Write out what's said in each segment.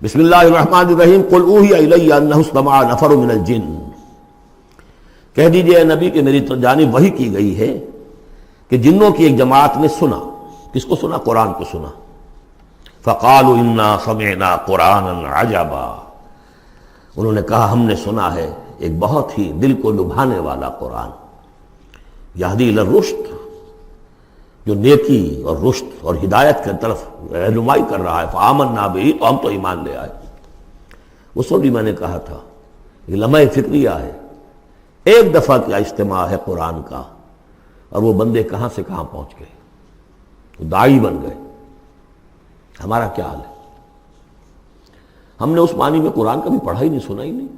بسم اللہ الرحمن الرحیم قل اوحی الی انہ استمع نفر من الجن، کہہ دیجئے اے نبی کہ میری جانب وحی کی گئی ہے کہ جنوں کی ایک جماعت نے سنا۔ کس کو سنا؟ قرآن کو سنا۔ فقالوا انا سمعنا قرآنا عجبا، انہوں نے کہا ہم نے سنا ہے ایک بہت ہی دل کو لبھانے والا قرآن، یہدی الی الرشد، جو نیکی اور رشد اور ہدایت کی طرف رہنمائی کر رہا ہے۔ فآمنا بہ، تو ہم تو ایمان لے آئے۔ اس وقت بھی میں نے کہا تھا یہ لمحہ فکریہ ہے، ایک دفعہ کیا اجتماع ہے قرآن کا، اور وہ بندے کہاں سے کہاں پہنچ گئے، وہ داعی بن گئے۔ ہمارا کیا حال ہے؟ ہم نے اس معنی میں قرآن کبھی پڑھا ہی نہیں، سنا ہی نہیں۔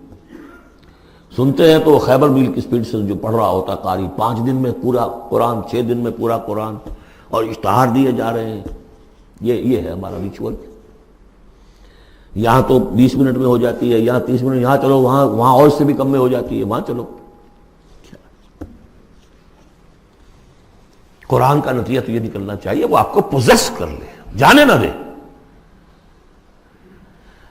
سنتے ہیں تو خیبر میل کی سپیڈ سے جو پڑھ رہا ہوتا قاری، 5 دن میں پورا قرآن، 6 دن میں پورا قرآن، اور اشتہار دیے جا رہے ہیں۔ یہ ہے ہمارا ریچول۔ یہاں تو 20 منٹ میں ہو جاتی ہے، یہاں 30 منٹ، یہاں چلو وہاں اور اس سے بھی کم میں ہو جاتی ہے، وہاں چلو۔ قرآن کا نتیجہ تو یہ نکلنا چاہیے وہ آپ کو پوزیس کر لے، جانے نہ دے۔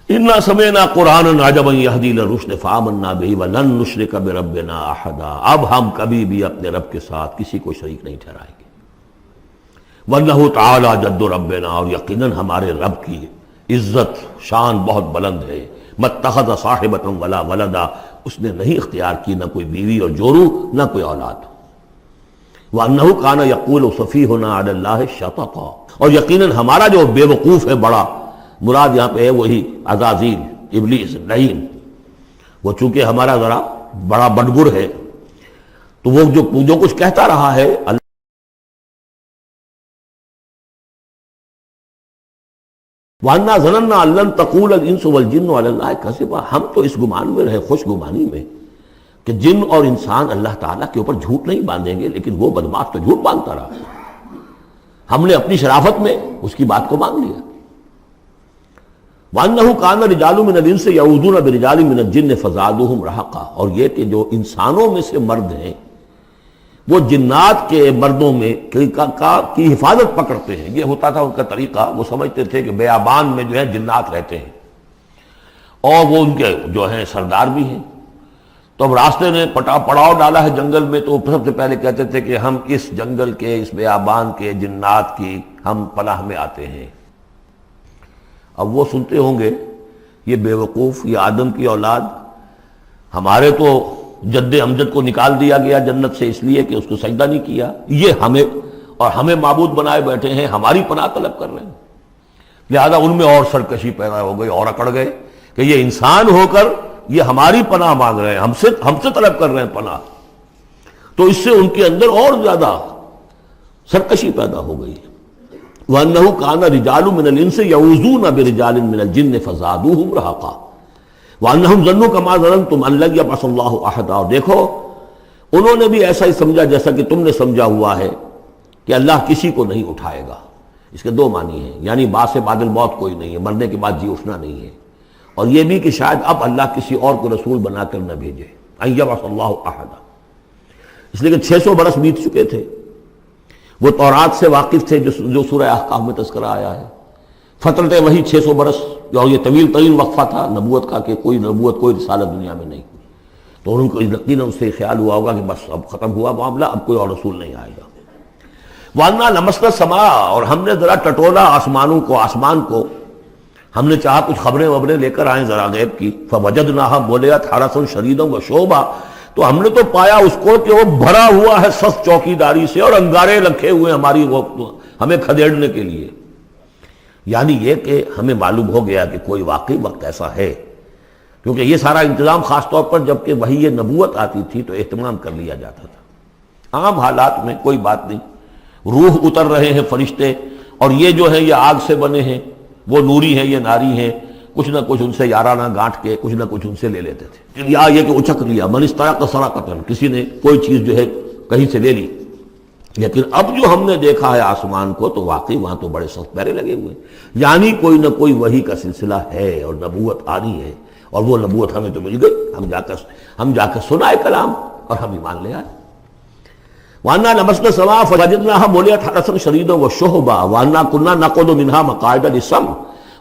انا سمعنا قرآنا عجبا یہدی الی الرشد فآمنا بہ ولن نشرک بربنا احدا، اب ہم کبھی بھی اپنے رب کے ساتھ کسی کو شریک نہیں ٹھہرائیں گے۔ وانہ تعالی جد ربنا، اور یقیناً ہمارے رب کی عزت شان بہت بلند ہے۔ متخذ صاحبۃ ولا ولدا، اس نے نہیں اختیار کی نہ کوئی بیوی اور جورو نہ کوئی اولاد۔ وانہ کان یقول سفیہنا علی اللہ شططا، اور یقیناً ہمارا جو بے وقوف ہے بڑا، مراد یہاں پہ ہے وہی عزازیل، ابلیس، لعین، وہ چونکہ ہمارا ذرا بڑا بڈگر ہے، تو وہ جو کچھ کہتا رہا ہے وَأَنَّا ظَنَنَّا أَن لَّن تَقُولَ الْإِنسُ وَالْجِنُّ عَلَى اللَّهِ كَذِبًا، ہم تو اس گمان میں رہے، خوش گمانی میں، کہ جن اور انسان اللہ تعالیٰ کے اوپر جھوٹ نہیں باندھیں گے، لیکن وہ بدماش تو جھوٹ باندھتا رہا۔ ہم نے اپنی شرافت میں اس کی بات کو مان لیا۔ وَأَنَّهُ كَانَ رِجَالٌ مِّنَ الْإِنسِ يَعُوذُونَ بِرِجَالٍ مِّنَ الْجِنِّ فَزَادُوهُمْ رَهَقًا، اور یہ کہ جو انسانوں میں سے مرد ہیں وہ جنات کے مردوں میں کی حفاظت پکڑتے ہیں۔ یہ ہوتا تھا ان کا طریقہ، وہ سمجھتے تھے کہ بیابان میں جو ہے جنات رہتے ہیں اور وہ ان کے جو ہیں سردار بھی ہیں، تو اب راستے نے پڑاؤ ڈالا ہے جنگل میں، تو سب سے پہلے کہتے تھے کہ ہم اس جنگل کے، اس بیابان کے جنات کی ہم پناہ میں آتے ہیں۔ اب وہ سنتے ہوں گے یہ بے وقوف، یہ آدم کی اولاد، ہمارے تو جد امجد کو نکال دیا گیا جنت سے اس لیے کہ اس کو سجدہ نہیں کیا، یہ ہمیں معبود بنائے بیٹھے ہیں، ہماری پناہ طلب کر رہے ہیں۔ لہذا ان میں اور سرکشی پیدا ہو گئی، اور اکڑ گئے کہ یہ انسان ہو کر یہ ہماری پناہ مانگ رہے ہیں، ہم سے طلب کر رہے ہیں پناہ، تو اس سے ان کے اندر اور زیادہ سرکشی پیدا ہو گئی۔ وَأَنَّهُ كَانَ رِجَالٌ مِّنَ الْإِنسِ يَعُوذُونَ بِرِجَالٍ مِّنَ الْجِنِّ فَزَادُوهُمْ رَهَقًا وَأَنَّهُمْ ظَنُّوا كَمَا ظَنَنتُمْ أَن لَّن يَبْعَثَ اللَّهُ أَحَدًا، اور دیکھو انہوں نے بھی ایسا ہی سمجھا جیسا کہ تم نے سمجھا ہوا ہے کہ اللہ کسی کو نہیں اٹھائے گا۔ اس کے 2 معنی ہیں، یعنی بعد سے بعد الموت کوئی نہیں ہے، مرنے کے بعد جی اٹھنا نہیں ہے، اور یہ بھی کہ شاید اب اللہ کسی اور کو رسول بنا کر نہ بھیجے، أن يبعث الله أحدا، اس لیے کہ 600 برس بیت چکے تھے، وہ تورات سے واقف تھے جو سورہ احقاف میں تذکرہ آیا ہے۔ فترت وہی 600 برس، اور یہ طویل ترین وقفہ تھا نبوت کا، کہ کوئی نبوت کوئی رسالت دنیا میں نہیں، تو ان کو یقیناً اس سے خیال ہوا ہوگا کہ بس اب ختم ہوا معاملہ، اب کوئی اور رسول نہیں آئے گا۔ وَأَنَّا لَمَسْنَا السَّمَاءَ، اور ہم نے ذرا ٹٹولا آسمان کو، ہم نے چاہا کچھ خبریں لے کر آئیں ذرا غیب کی۔ فَوَجَدْنَاهَا مُلِئَتْ حَرَسًا شَدِيدًا وَشُعُبًا، تو ہم نے تو پایا اس کو کہ وہ بھرا ہوا ہے سخت چوکیداری سے، اور انگارے رکھے ہوئے ہمیں کھدیڑنے کے لیے۔ یعنی یہ کہ ہمیں معلوم ہو گیا کہ کوئی واقعی وقت ایسا ہے، کیونکہ یہ سارا انتظام خاص طور پر جب کہ وہی یہ نبوت آتی تھی تو اہتمام کر لیا جاتا تھا۔ عام حالات میں کوئی بات نہیں، روح اتر رہے ہیں فرشتے، اور یہ جو ہیں یہ آگ سے بنے ہیں، وہ نوری ہیں یہ ناری ہیں، کچھ نہ کچھ ان سے یارانہ گانٹھ کے کچھ نہ کچھ ان سے لے لیتے تھے، یا یہ کہ اچک لیا، من استرق سرقۃ، کسی نے کوئی چیز جو ہے کہیں سے لے لی۔ لیکن اب جو ہم نے دیکھا ہے آسمان کو، تو واقعی وہاں تو بڑے سخت پہرے لگے ہوئے، یعنی کوئی نہ کوئی وحی کا سلسلہ ہے اور نبوت آ رہی ہے، اور وہ نبوت ہمیں تو مل گئی، ہم جا کر سنائے کلام اور ہم ایمان لے آئے۔ وَأَنَّا لَمَسْنَا السَّمَاءَ فَوَجَدْنَاهَا مُلِئَتْ حَرَسًا شَدِيدًا وَشُهُبًا وَأَنَّا كُنَّا نَقْعُدُ مِنْهَا مَقَاعِدَ لِلسَّمْعِ،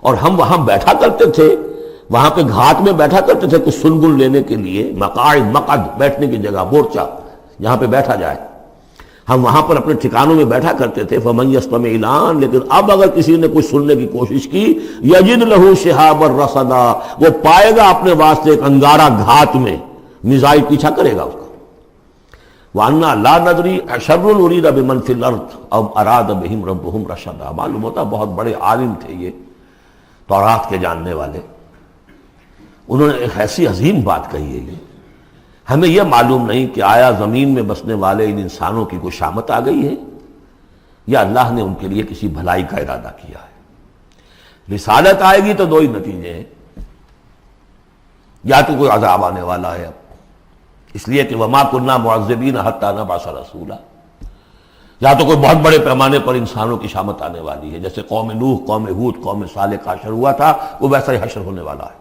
اور ہم وہاں بیٹھا کرتے تھے، وہاں پہ گھاٹ میں بیٹھا کرتے تھے کچھ سنبل لینے کے لیے، مقاعد، مقعد بیٹھنے کی جگہ، مورچہ جہاں پہ بیٹھا جائے، ہم وہاں پر اپنے ٹھکانوں میں بیٹھا کرتے تھے۔ فمن یستمع الان، لیکن اب اگر کسی نے کچھ سننے کی کوشش کی، یجد لہ شہابا رصدا، وہ پائے گا اپنے واسطے ایک انگارہ گھات میں، میزائل پیچھا کرے گا اس کا۔ وَأَنَّا لَا نَدْرِي أَشَرٌّ أُرِيدَ بِمَنْ فِي الْأَرْضِ أَوْ أَرَادَ بِهِمْ رَبُّهُمْ رَشَدًا۔ معلوم ہوتا بہت بڑے عالم تھے یہ، تورات کے جاننے والے، انہوں نے ایک ایسی عظیم بات کہی ہے یہ، ہمیں یہ معلوم نہیں کہ آیا زمین میں بسنے والے ان انسانوں کی کوئی شامت آ گئی ہے یا اللہ نے ان کے لیے کسی بھلائی کا ارادہ کیا ہے۔ رسالت آئے گی تو دو ہی نتیجے ہیں، یا تو کوئی عذاب آنے والا ہے اب، اس لیے کہ وما كنا معذبین حتی نبعث رسولا، یا تو کوئی بہت بڑے پیمانے پر انسانوں کی شامت آنے والی ہے، جیسے قوم نوح، قوم ہود، قوم صالح کا حشر ہوا تھا، وہ ویسا ہی حشر ہونے والا ہے۔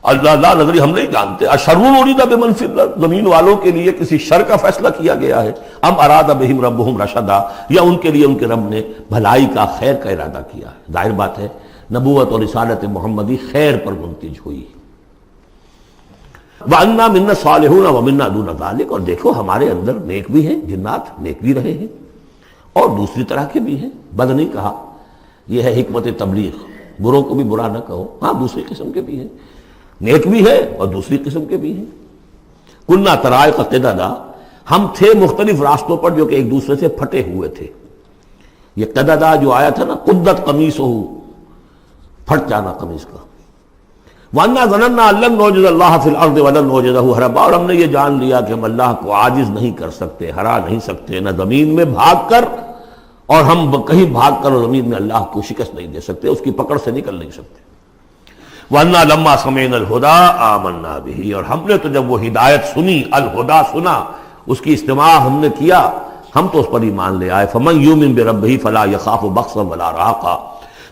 اللہ لا نظری، ہم نہیں جانتے، اشر ارید بمن فی الارض، زمین والوں کے لیے کسی شر کا فیصلہ کیا گیا ہے، ام اراد بہم ربہم رشدا، یا ان کے لیے ان کے رب نے بھلائی کا، خیر کا ارادہ کیا ہے۔ ظاہر بات ہے نبوت اور رسالت محمدی خیر پر منتج ہوئی۔ وَأَنَّا مِنَّا الصَّالِحُونَ وَمِنَّا دُونَ ذَلِكَ، اور دیکھو ہمارے اندر نیک بھی ہیں، جنات نیک بھی رہے ہیں اور دوسری طرح کے بھی ہیں، بد نہیں کہا، یہ ہے حکمت تبلیغ، بروں کو بھی برا نہ کہو، ہاں دوسری قسم کے بھی ہیں، نیک بھی ہے اور دوسری قسم کے بھی ہیں۔ کُنَّا طَرَائِقَ قِدَدًا، ہم تھے مختلف راستوں پر جو کہ ایک دوسرے سے پھٹے ہوئے تھے۔ یہ قددا جو آیا تھا نا، قدت قمیصہ، پھٹ جانا قمیص کا۔ وَأَنَّا ظَنَنَّا أَن لَّن نُعْجِزَ اللَّهَ فِي الْأَرْضِ وَلَن نُعْجِزَهُ هَرَبًا، اور ہم نے یہ جان لیا کہ ہم اللہ کو عاجز نہیں کر سکتے، ہرا نہیں سکتے، نہ زمین میں بھاگ کر، اور ہم کہیں بھاگ کر اور زمین میں اللہ کو شکست نہیں دے سکتے، اس کی پکڑ سے نکل نہیں سکتے۔ وَأَنَّا لَمَّا سَمِعْنَا الْهُدَىٰ آمَنَّا بِهِ، اور ہم نے تو جب وہ ہدایت سنی، الہدا سنا، اس کی استماع ہم نے کیا، ہم تو اس پر ایمان لے آئے۔ فَمَن يُؤْمِن بِرَبِّهِ فَلَا يَخَافُ بَخْسًا وَلَا رَهَقًا،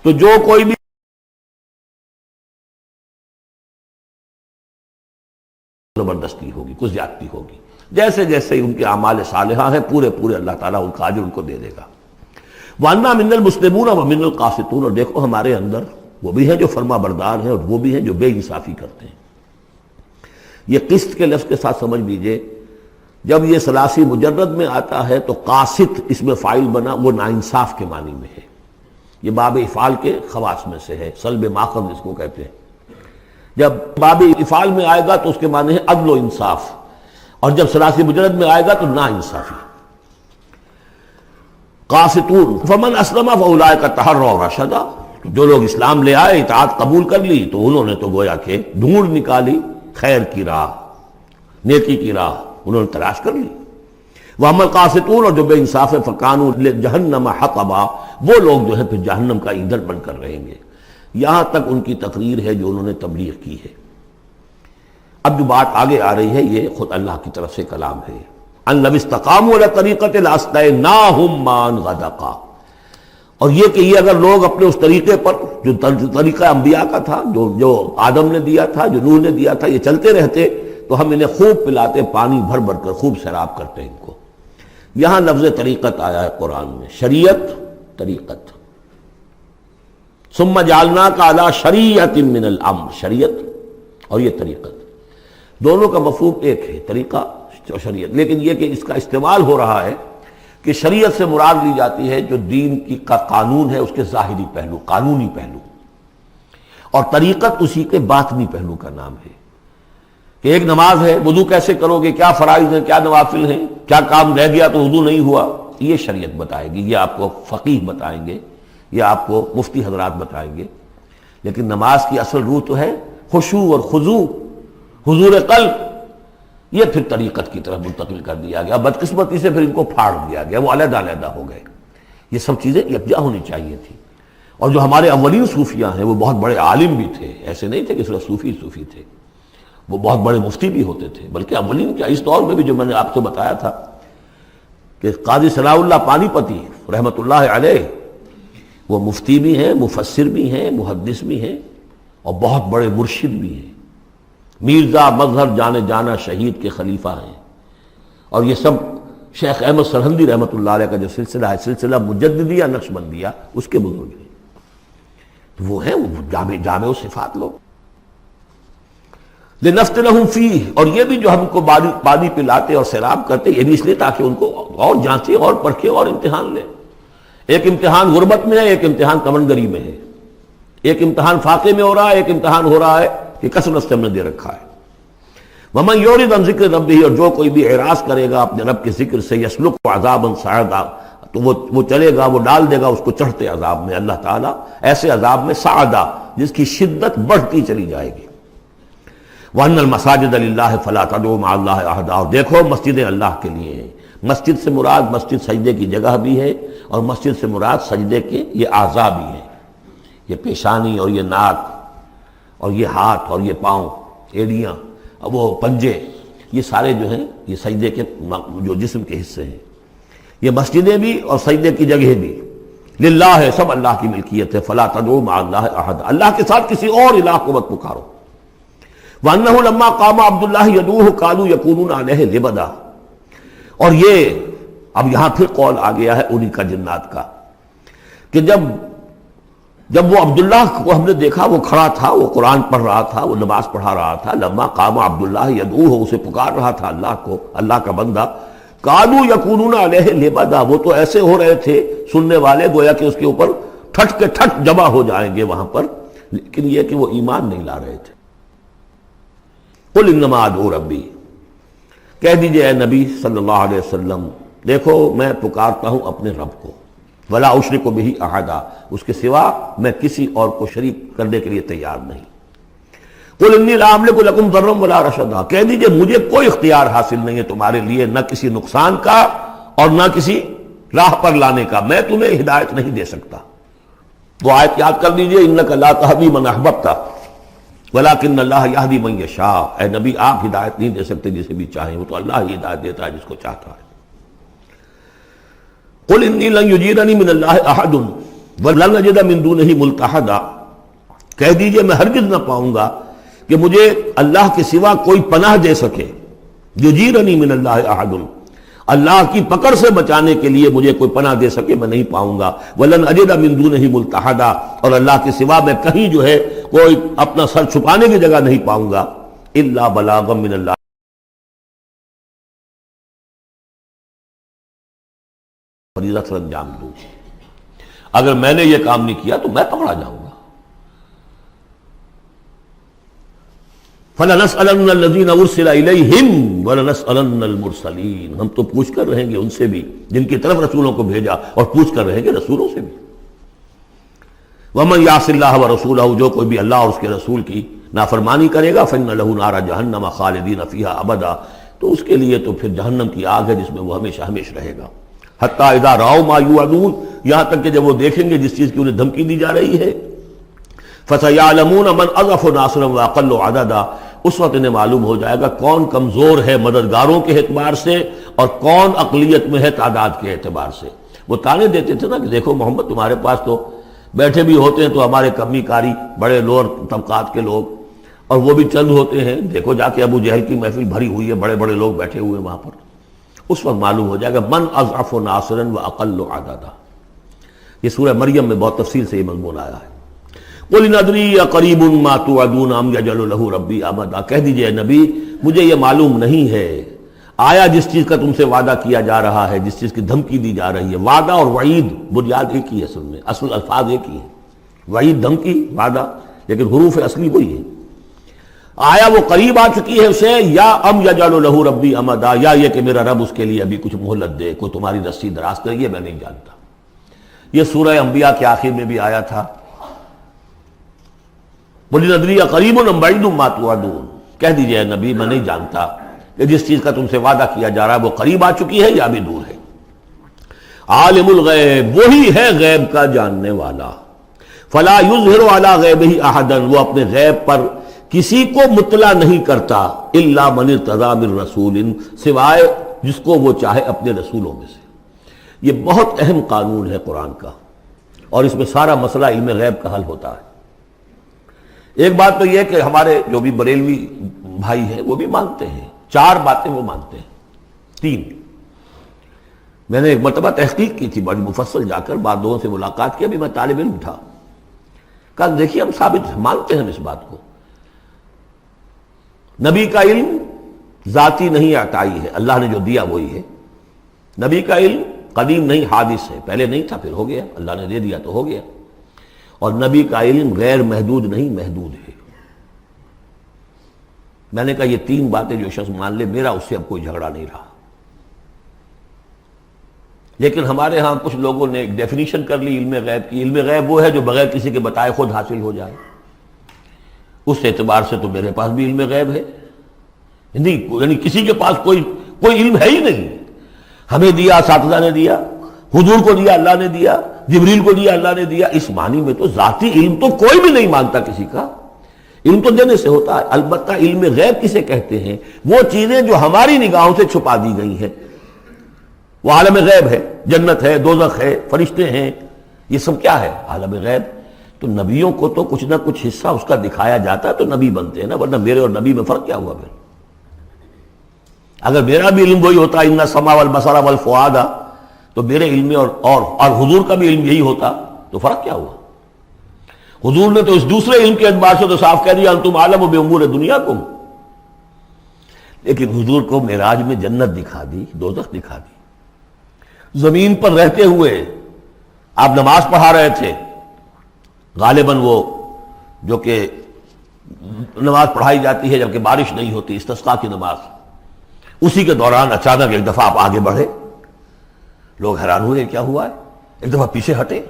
تو جو کوئی بھی زبردستی ہوگی، کچھ زیادتی ہوگی، جیسے جیسے ان کے اعمال صالحہ ہیں پورے پورے اللہ تعالیٰ ان کا اجر ان کو دے دے گا۔ وَأَنَّا مِنَّا الْمُسْلِمُونَ وَمِنَّا الْقَاسِطُونَ، اور دیکھو ہمارے اندر وہ بھی ہیں جو فرما بردار ہیں اور وہ بھی ہیں جو بے انصافی کرتے ہیں۔ یہ قسط کے لفظ کے ساتھ سمجھ لیجئے، جب یہ ثلاثی مجرد میں آتا ہے تو قاسط اس میں فاعل بنا، وہ ناانصاف کے معنی میں ہے، یہ باب افعال کے خواص میں سے ہے، سلب ماخذ اس کو کہتے ہیں۔ جب باب افعال میں آئے گا تو اس کے معنی ہے عدل و انصاف، اور جب ثلاثی مجرد میں آئے گا تو نا انصافی۔ قاسطون فمن اسلم فاولئک تحروا رشدا، جو لوگ اسلام لے آئے، اطاعت قبول کر لی، تو انہوں نے تو گویا کہ ڈھونڈ نکالی خیر کی راہ، نیکی کی راہ انہوں نے تلاش کر لی۔ وَأَمَّا الْقَاسِطُونَ، اور جو بے انصاف ہے، فَكَانُوا لِجَهَنَّمَ حَطَبًا، وہ لوگ جو ہے پھر جہنم کا ایندھن بن کر رہیں گے۔ یہاں تک ان کی تقریر ہے جو انہوں نے تبلیغ کی ہے۔ اب جو بات آگے آ رہی ہے یہ خود اللہ کی طرف سے کلام ہے۔ أَن لَوِ اسْتَقَامُوا عَلَى الطَّرِيقَةِ لَأَسْقَيْنَاهُم مَّاءً غَدَقًا، اور یہ کہ یہ اگر لوگ اپنے اس طریقے پر جو طریقہ انبیاء کا تھا، جو آدم نے دیا تھا، جو نوح نے دیا تھا، یہ چلتے رہتے تو ہم انہیں خوب پلاتے، پانی بھر بھر کر خوب سیراب کرتے ان کو۔ یہاں لفظ طریقت آیا ہے قرآن میں، شریعت، طریقت۔ ثم جعلناک علی شریعت من الامر، شریعت اور یہ طریقت، دونوں کا مفہوم ایک ہے، طریقہ اور شریعت، لیکن یہ کہ اس کا استعمال ہو رہا ہے کہ شریعت سے مراد لی جاتی ہے جو دین کی کا قانون ہے، اس کے ظاہری پہلو، قانونی پہلو، اور طریقت اسی کے باطنی پہلو کا نام ہے کہ ایک نماز ہے، وضو کیسے کرو گے، کیا فرائض ہیں، کیا نوافل ہیں، کیا کام رہ گیا تو وضو نہیں ہوا، یہ شریعت بتائے گی، یہ آپ کو فقیہ بتائیں گے، یہ آپ کو مفتی حضرات بتائیں گے۔ لیکن نماز کی اصل روح تو ہے خشوع اور خضوع، حضور قلب، یہ پھر طریقت کی طرف منتقل کر دیا گیا، بدقسمتی سے پھر ان کو پھاڑ دیا گیا، وہ علیحدہ علیحدہ ہو گئے۔ یہ سب چیزیں یکجا ہونی چاہیے تھی۔ اور جو ہمارے اولین صوفیاء ہیں وہ بہت بڑے عالم بھی تھے، ایسے نہیں تھے کہ صرف صوفی تھے، وہ بہت بڑے مفتی بھی ہوتے تھے، بلکہ اولین کیا اس دور میں بھی جو میں نے آپ کو بتایا تھا کہ قاضی ثناء اللہ پانی پتی رحمۃ اللہ علیہ، وہ مفتی بھی ہیں، مفسر بھی ہیں، محدث بھی ہیں، اور بہت بڑے مرشد بھی ہیں، میرزا مظہر جانے جانا شہید کے خلیفہ ہیں، اور یہ سب شیخ احمد سرہندی رحمۃ اللہ علیہ کا جو سلسلہ ہے، سلسلہ مجددیہ نقشبندیہ، اس کے بزرگ ہیں۔ وہ ہے وہ جامع صفات لوگ. لنفتنہم فیہ، اور یہ بھی جو ہم کو پانی پلاتے اور سیراب کرتے، یہ بھی اس لیے تاکہ ان کو اور جانچے اور پرکھے اور امتحان لیں. ایک امتحان غربت میں ہے، ایک امتحان کمنگری میں ہے، ایک امتحان فاقے میں ہو رہا ہے، ایک امتحان ہو رہا ہے کہ کثرت سے ہم نے دے رکھا ہے. ومن یعرض عن ذکر ربہ، اور جو کوئی بھی اعراض کرے گا اپنے رب کے ذکر سے، یسلک عذابا صعدا، تو وہ چلے گا، وہ ڈال دے گا اس کو چڑھتے عذاب میں اللہ تعالیٰ، ایسے عذاب میں صعدا جس کی شدت بڑھتی چلی جائے گی. وَأَنَّ الْمَسَاجِدَ لِلَّهِ فَلَا تَدْعُوا مَعَ اللَّهِ أَحَدًا، اور دیکھو مسجدیں اللہ کے لیے ہیں. مسجد سے مراد مسجد سجدے کی جگہ بھی ہے، اور مسجد سے مراد سجدے کے یہ اعضاء بھی ہیں. یہ پیشانی اور یہ ناک اور یہ ہاتھ اور یہ پاؤں، ایڑیاں اور وہ پنجے، یہ سارے جو ہیں یہ سجدے کے جو جسم کے حصے ہیں. یہ مسجدیں بھی اور سجدے کی جگہ بھی للہ ہے، سب اللہ کی ملکیت ہے. فَلَا تَدْعُوا مَعَ اللَّهِ أَحَدًا، اللہ کے ساتھ کسی اور الہ کو مت پکارو. وَأَنَّهُ لَمَّا قَامَ عَبْدُ اللَّهِ يَدْعُوهُ كَانُوا يَكُونُونَ عَلَيْهِ لِبَدًا. اور یہ اب یہاں پھر قول آ گیا ہے انہی کا جنات کا کہ جب وہ عبداللہ کو ہم نے دیکھا، وہ کھڑا تھا، وہ قرآن پڑھ رہا تھا، وہ نماز پڑھا رہا تھا. لما قام عبداللہ یدعوہ، اسے پکار رہا تھا اللہ کو، اللہ کا بندہ. کانوا یکونون علیہ لبدا، وہ تو ایسے ہو رہے تھے سننے والے گویا کہ اس کے اوپر ٹھٹ کے ٹھٹ جمع ہو جائیں گے وہاں پر، لیکن یہ کہ وہ ایمان نہیں لا رہے تھے. قل انما ادعو ربی، کہہ دیجئے اے نبی صلی اللہ علیہ وسلم، دیکھو میں پکارتا ہوں اپنے رب کو. ولا اشرک بہ احدا، اس کے سوا میں کسی اور کو شریک کرنے کے لیے تیار نہیں. قل انی لا املک لکم ضرا ولا رشدا، کہہ دیجئے مجھے کوئی اختیار حاصل نہیں ہے تمہارے لیے، نہ کسی نقصان کا اور نہ کسی راہ پر لانے کا، میں تمہیں ہدایت نہیں دے سکتا. وہ آیت یاد کر دیجئے، انک لا تہدی من احببت ولکن اللہ یہدی من یشاء. اے نبی آپ ہدایت نہیں دے سکتے جسے بھی چاہیں، وہ تو اللہ ہی ہدایت دیتا ہے جس کو چاہتا ہے. قل انی لن یجیرنی من اللہ احد ولن اجد من دونہ ملتحدا، کہہ دیجئے میں ہرگز نہ پاؤں گا کہ مجھے اللہ کے سوا کوئی پناہ دے سکے. یجیرنی من اللہ احد، اللہ کی پکڑ سے بچانے کے لیے مجھے کوئی پناہ دے سکے میں نہیں پاؤں گا. ولن اجد من دونہ ملتحدا، اور اللہ کے سوا میں کہیں جو ہے کوئی اپنا سر چھپانے کی جگہ نہیں پاؤں گا. الا بلاغا من اللہ، فریضہ سر انجام دوں. اگر میں نے یہ کام نہیں کیا تو میں پکڑا جاؤں گا. فَلَنَسْأَلَنَّ الَّذِينَ أُرْسِلَ إِلَيْهِمْ وَلَنَسْأَلَنَّ الْمُرْسَلِينَ، ہم تو پوچھ کر رہیں گے ان سے بھی جن کی طرف رسولوں کو بھیجا، اور پوچھ کر رہیں گے رسولوں سے بھی. وَمَنْ يَعْصِ اللَّهَ وَرَسُولَهُ، جو کوئی بھی اللہ اور اس کے رسول کی نافرمانی کرے گا، فَإِنَّ لَهُ نَارَ جَهَنَّمَ خَالِدِينَ فِيهَا أَبَدًا، تو اس کے لیے تو پھر جہنم کی آگ ہے جس میں وہ ہمیشہ ہمیش رہے گا. حتیٰ اذا رأوا ما یوعدون، یہاں تک کہ جب وہ دیکھیں گے جس چیز کی انہیں دھمکی دی جا رہی ہے. فَسَيَعْلَمُونَ مَنْ أَضْعَفُ نَاصِرًا وَأَقَلُّ عَدَدًا، اس وقت انہیں معلوم ہو جائے گا کون کمزور ہے مددگاروں کے اعتبار سے اور کون اقلیت میں ہے تعداد کے اعتبار سے. وہ تانے دیتے تھے نا کہ دیکھو محمد تمہارے پاس تو بیٹھے بھی ہوتے ہیں تو ہمارے کمی کاری بڑے لوور طبقات کے لوگ، اور وہ بھی چند ہوتے ہیں، دیکھو جا کے ابو جہل کی محفل بھری ہوئی ہے، بڑے بڑے لوگ بیٹھے ہوئے ہیں وہاں پر. اس وقت معلوم ہو جائے گا من اضعف ناصرا واقل عددا. یہ سورہ مریم میں بہت تفصیل سے یہ مضمون آیا ہے. قل ان ادری اقریب ما توعدون ام یجعل له ربی امدا، کہہ دیجئے اے نبی مجھے یہ معلوم نہیں ہے آیا جس چیز کا تم سے وعدہ کیا جا رہا ہے، جس چیز کی دھمکی دی جا رہی ہے. وعدہ اور وعید بنیاد ایک ہی ہے، اصل میں اصل الفاظ ایک ہی ہیں، وعید دھمکی، وعدہ، لیکن حروف اصلی وہی ہے. آیا وہ قریب آ چکی ہے اسے، یا ام یجعل له ربی امدا، یا یہ کہ میرا رب اس کے لیے ابھی کچھ مہلت دے، کوئی تمہاری رسی دراز کریے، میں نہیں جانتا. یہ سورہ انبیاء کے آخر میں بھی آیا تھا. قل ادری اقریب ام بعید ما توعدون، کہہ دیجئے اے نبی میں نہیں جانتا کہ جس چیز کا تم سے وعدہ کیا جا رہا ہے وہ قریب آ چکی ہے یا بھی دور ہے. عالم الغیب، وہی ہے غیب کا جاننے والا. فلا یظہر علی غیبہ احدا، وہ اپنے غیب پر کسی کو مطلع نہیں کرتا. الا من ارتضی من رسول، سوائے جس کو وہ چاہے اپنے رسولوں میں سے. یہ بہت اہم قانون ہے قرآن کا، اور اس میں سارا مسئلہ علم غیب کا حل ہوتا ہے. ایک بات تو یہ کہ ہمارے جو بھی بریلوی بھائی ہیں وہ بھی مانتے ہیں، 4 باتیں وہ مانتے ہیں. 3 میں نے ایک مرتبہ تحقیق کی تھی بڑی مفصل، جا کر بعد لوگوں سے ملاقات کی، ابھی میں طالب علم تھا. کہا دیکھیے ہم ثابت مانتے ہیں اس بات کو، نبی کا علم ذاتی نہیں عطائی ہے، اللہ نے جو دیا وہی ہے، نبی کا علم قدیم نہیں حادث ہے، پہلے نہیں تھا پھر ہو گیا، اللہ نے دے دیا تو ہو گیا، اور نبی کا علم غیر محدود نہیں محدود ہے۔ میں نے کہا یہ تین باتیں جو شخص مان لے میرا اس سے اب کوئی جھگڑا نہیں رہا۔ لیکن ہمارے ہاں کچھ لوگوں نے ایک ڈیفینیشن کر لی علم غیب کی، علم غیب وہ ہے جو بغیر کسی کے بتائے خود حاصل ہو جائے۔ اس اعتبار سے تو میرے پاس بھی علم غیب ہے، نہیں یعنی کسی کے پاس کوئی علم ہے ہی نہیں، ہمیں دیا اساتذہ نے دیا، حضور کو دیا اللہ نے دیا، جبریل کو دیا اللہ نے دیا، اس معنی میں تو ذاتی علم تو کوئی بھی نہیں مانتا کسی کا، علم تو دینے سے ہوتا ہے۔ البتہ علم غیب کسے کہتے ہیں؟ وہ چیزیں جو ہماری نگاہوں سے چھپا دی گئی ہیں، وہ عالم غیب ہے، جنت ہے، دوزخ ہے، فرشتے ہیں، یہ سب کیا ہے؟ عالم غیب۔ تو نبیوں کو تو کچھ نہ کچھ حصہ اس کا دکھایا جاتا ہے تو نبی بنتے ہیں نا، ورنہ میرے اور نبی میں فرق کیا ہوا پھر؟ اگر میرا بھی علم وہی ہوتا ان السمع والبصر والفؤاد، تو میرے علم اور حضور کا بھی علم یہی ہوتا تو فرق کیا ہوا؟ حضور نے تو اس دوسرے علم کے اعتبار سے تو صاف کہہ دیا انتم عالم بامور دنیاکم، لیکن حضور کو معراج میں جنت دکھا دی، دوزخ دکھا دی۔ زمین پر رہتے ہوئے آپ نماز پڑھا رہے تھے، غالباً وہ جو کہ نماز پڑھائی جاتی ہے جبکہ بارش نہیں ہوتی، استسقاء کی نماز، اسی کے دوران اچانک ایک دفعہ آپ آگے بڑھے، لوگ حیران ہوئے کیا ہوا ہے، ایک دفعہ پیچھے ہٹے،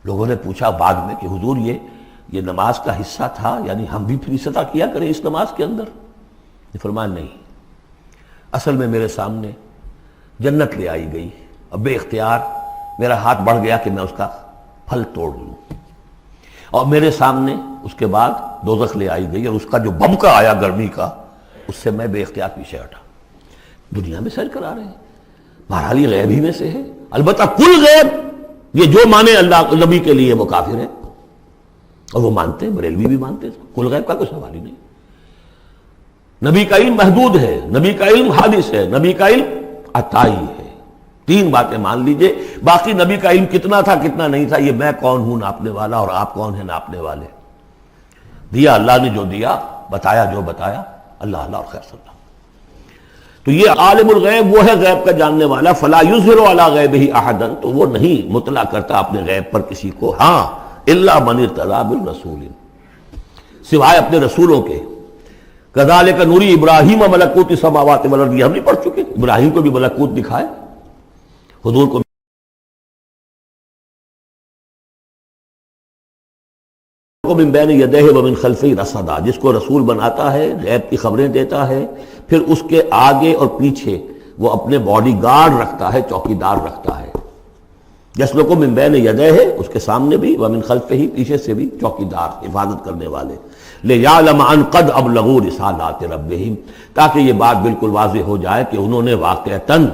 لوگوں نے پوچھا بعد میں کہ حضور یہ نماز کا حصہ تھا، یعنی ہم بھی پھر اسی طرح کیا کریں اس نماز کے اندر؟ یہ فرمایا نہیں، اصل میں میرے سامنے جنت لے آئی گئی، اب بے اختیار میرا ہاتھ بڑھ گیا کہ میں اس کا پھل توڑ لوں، اور میرے سامنے اس کے بعد دوزخ لے آئی گئی، اور اس کا جو بھبکا آیا گرمی کا، اس سے میں بے اختیار پیچھے ہٹا۔ دنیا میں سیر کرا رہے ہیں، بہرحال یہ غیب ہی میں سے ہے۔ البتہ کل غیب یہ جو مانے اللہ نبی کے لیے وہ کافر ہے، اور وہ مانتے ہیں، بریلوی بھی مانتے ہیں، کل غیب کا کوئی سوال ہی نہیں۔ نبی کا علم محدود ہے، نبی کا علم حادث ہے، نبی کا علم عطائی ہے، تین باتیں مان لیجئے۔ باقی نبی کا علم کتنا تھا کتنا نہیں تھا یہ میں کون ہوں ناپنے والا، اور آپ کون ہیں ناپنے والے؟ دیا اللہ نے جو دیا، بتایا جو بتایا، اللہ اللہ اور خیر صلی اللہ۔ تو یہ عالم الغیب وہ ہے غیب کا جاننے والا، فلا یظہر علی غیبہ احدا، تو وہ نہیں مطلع کرتا اپنے غیب پر کسی کو، ہاں الا من ارتضی بالرسول، سوائے اپنے رسولوں کے۔ کذالک نری ابراہیم ملکوت السماوات والارض، یہ ہم نہیں پڑھ چکے؟ ابراہیم کو بھی ملکوت دکھائے، حضور کو من بین یدیہ ومن خلفہ رصدا، جس کو رسول بناتا ہے، غیب کی خبریں دیتا ہے، پھر اس کے آگے اور پیچھے وہ اپنے باڈی گارڈ رکھتا ہے، چوکیدار رکھتا ہے۔ جسلو کو من بین یدیہ ہے، اس کے سامنے بھی، ومن خلفہ ہی، پیچھے سے بھی چوکیدار، حفاظت کرنے والے۔ لیعلم ان قد ابلغوا رسالات ربہم، تاکہ یہ بات بالکل واضح ہو جائے کہ انہوں نے واقعتاً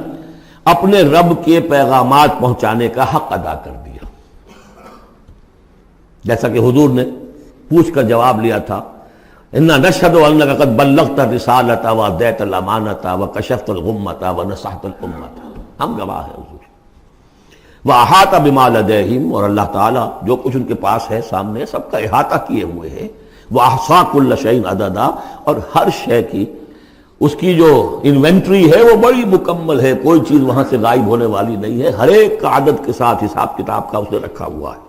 اپنے رب کے پیغامات پہنچانے کا حق ادا کر دیا، جیسا کہ حضور نے پوچھ کر جواب لیا تھا، انا نشہد انک قد بلغت الرسالۃ وادیت الامانۃ وکشفت الغمۃ ونصحت الامۃ، ہم گواہ ہیں حضور۔ واحاط بما لدیہم، اور اللہ تعالیٰ جو کچھ ان کے پاس ہے سامنے سب کا احاطہ کیے ہوئے ہے، واحصا کل شیء عددا، اور ہر شے کی اس کی جو انوینٹری ہے وہ بڑی مکمل ہے، کوئی چیز وہاں سے غائب ہونے والی نہیں ہے، ہر ایک کا عدد کے ساتھ حساب کتاب کا اس نے رکھا ہوا ہے۔